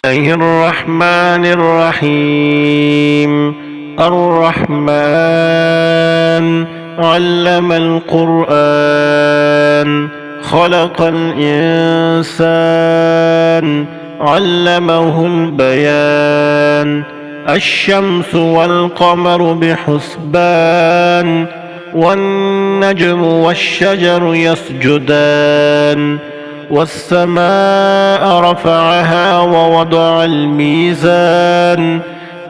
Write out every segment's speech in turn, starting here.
الله الرحمن الرحيم. الرحمن علم القرآن، خلق الإنسان، علمه البيان. الشمس والقمر بحسبان، والنجم والشجر يسجدان. والسماء رفعها ووضع الميزان،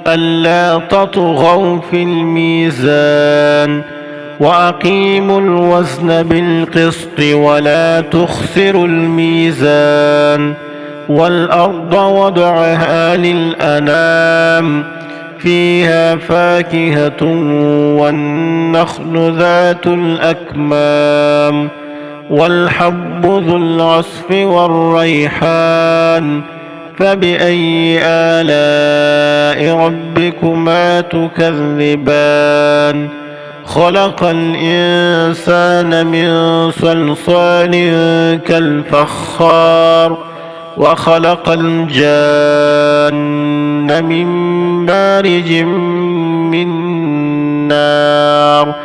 ألا تطغوا في الميزان، وأقيموا الوزن بالقسط ولا تخسروا الميزان. والأرض وضعها للأنام، فيها فاكهة والنخل ذات الأكمام، والحب ذو العصف والريحان. فبأي آلاء ربكما تكذبان؟ خلق الإنسان من صلصال كالفخار، وخلق الجان من مارج من نار.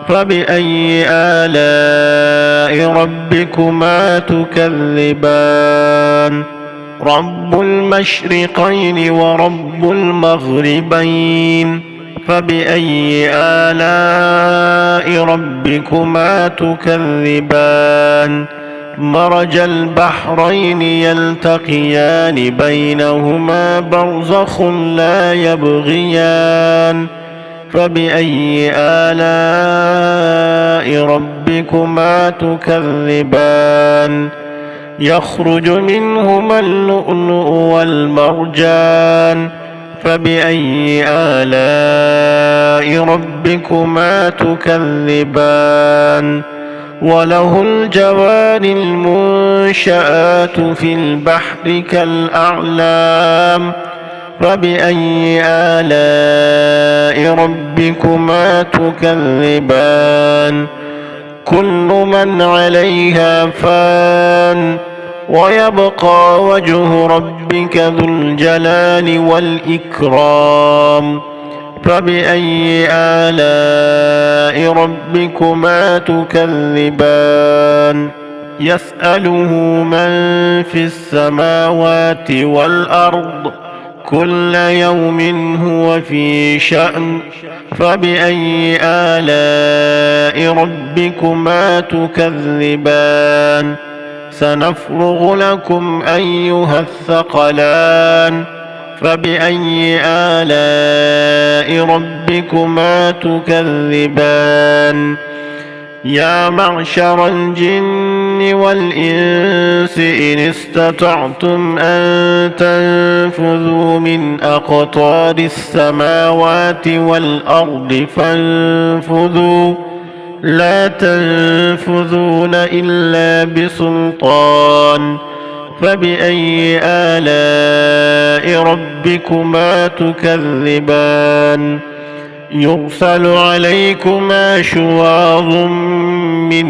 فبأي آلاء ربكما تكذبان؟ رب المشرقين ورب المغربين. فبأي آلاء ربكما تكذبان؟ مرج البحرين يلتقيان، بينهما برزخ لا يبغيان. فبأي آلاء ربكما تكذبان؟ يخرج منهما اللؤلؤ والمرجان. فبأي آلاء ربكما تكذبان؟ وله الجوار المنشآت في البحر كالأعلام. فبأي آلاء ربكما تكذبان؟ كل من عليها فان، ويبقى وجه ربك ذو الجلال والإكرام. فبأي آلاء ربكما تكذبان؟ يسأله من في السماوات والأرض، كل يوم هو في شأن. فبأي آلاء ربكما تكذبان؟ سنفرغ لكم أيها الثقلان. فبأي آلاء ربكما تكذبان؟ يا معشر الجن والإنس إن استطعتم أن تنفذوا من أقطار السماوات والأرض فانفذوا، لا تنفذون إلا بسلطان. فبأي آلاء ربكما تكذبان؟ يرسل عليكما شواظ من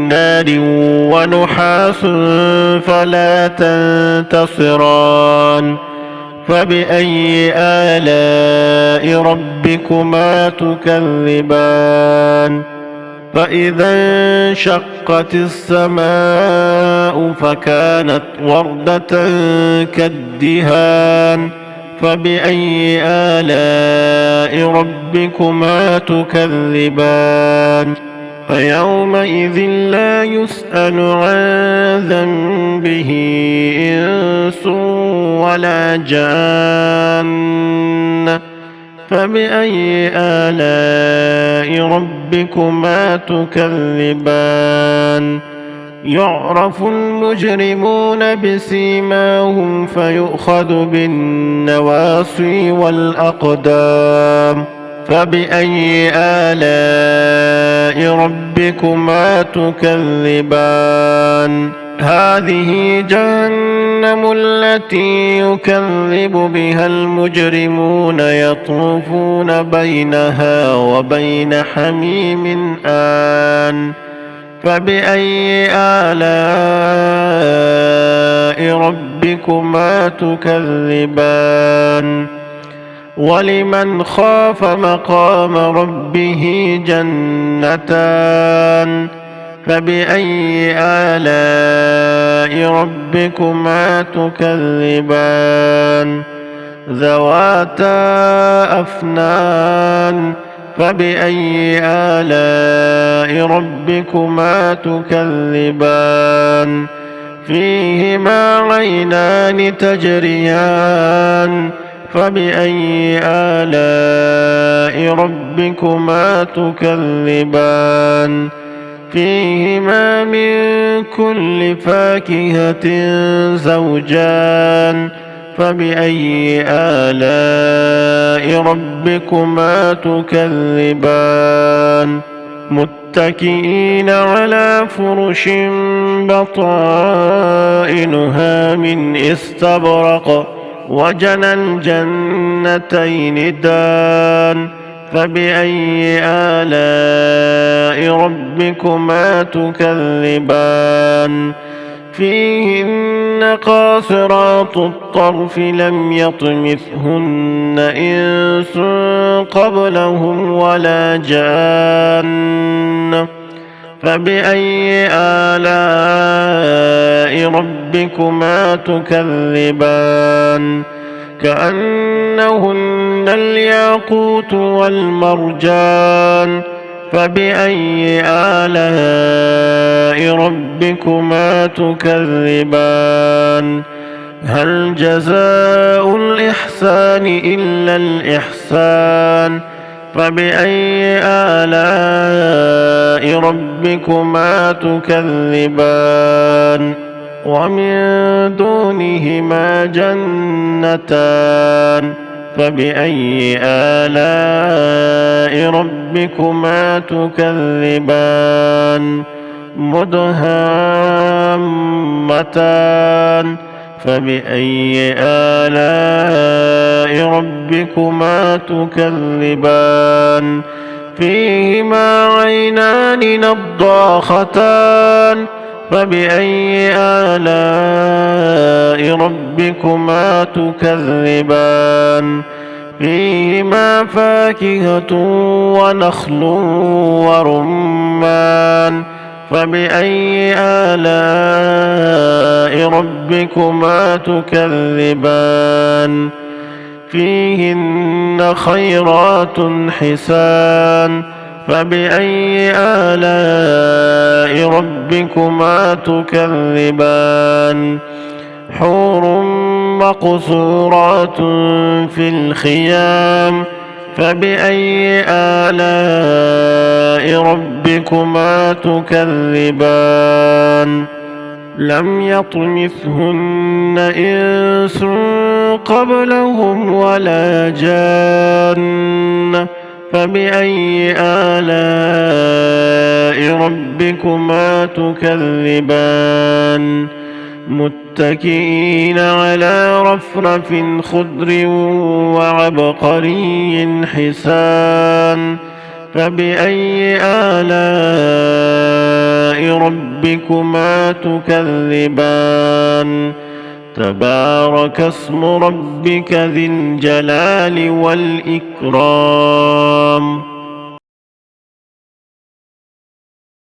نار ونحاس فلا تنتصران. فبأي آلاء ربكما تكذبان؟ فإذا انشقت السماء فكانت وردة كالدهان. فبأي آلاء ربكما تكذبان؟ فيومئذ لا يسأل عن ذنبه إنس ولا جان. فبأي آلاء ربكما تكذبان؟ يعرف المجرمون بسيماهم فيؤخذ بالنواصي والأقدام. فبأي آلاء ربكما تكذبان؟ هذه جهنم التي يكذب بها المجرمون، يطوفون بينها وبين حميم آن. فبأي آلاء ربكما ربكما تكذبان ولمن خاف مقام ربه جنتان فبأي آلاء ربكما تكذبان ذواتا أفنان فبأي آلاء ربكما تكذبان فيهما عينان تجريان فبأي آلاء ربكما تكذبان فيهما من كل فاكهة زوجان فبأي آلاء ربكما تكذبان متكئين على فرش بطائنها من استبرق وجنى الجنتين دان فبأي آلاء ربكما تكذبان فيهن قاصرات الطرف لم يطمثهن إنس قبلهم ولا جان فبأي آلاء ربكما تكذبان كأنهن الياقوت والمرجان فبأي آلاء ربكما تكذبان هل جزاء الإحسان إلا الإحسان فبأي آلاء ربكما تكذبان ومن دونهما جنتان فبأي آلاء ربكما تكذبان مدهامتان فبأي آلاء ربكما تكذبان فيهما عينان نضاختان فبأي آلاء ربكما تكذبان فيهما فاكهة ونخل ورمان فبأي آلاء ربكما تكذبان فيهن خيرات حسان فبأي آلاء ربكما تكذبان حور مقصورات في الخيام فبأي آلاء ربكما تكذبان لم يطمثهن إنس قبلهم ولا جان فبأي آلاء ربكما تكذبان متكئين على رفرف خضر وعبقري حسان فبأي آلاء ربكما تكذبان تبارك اسم ربك ذي الجلال والإكرام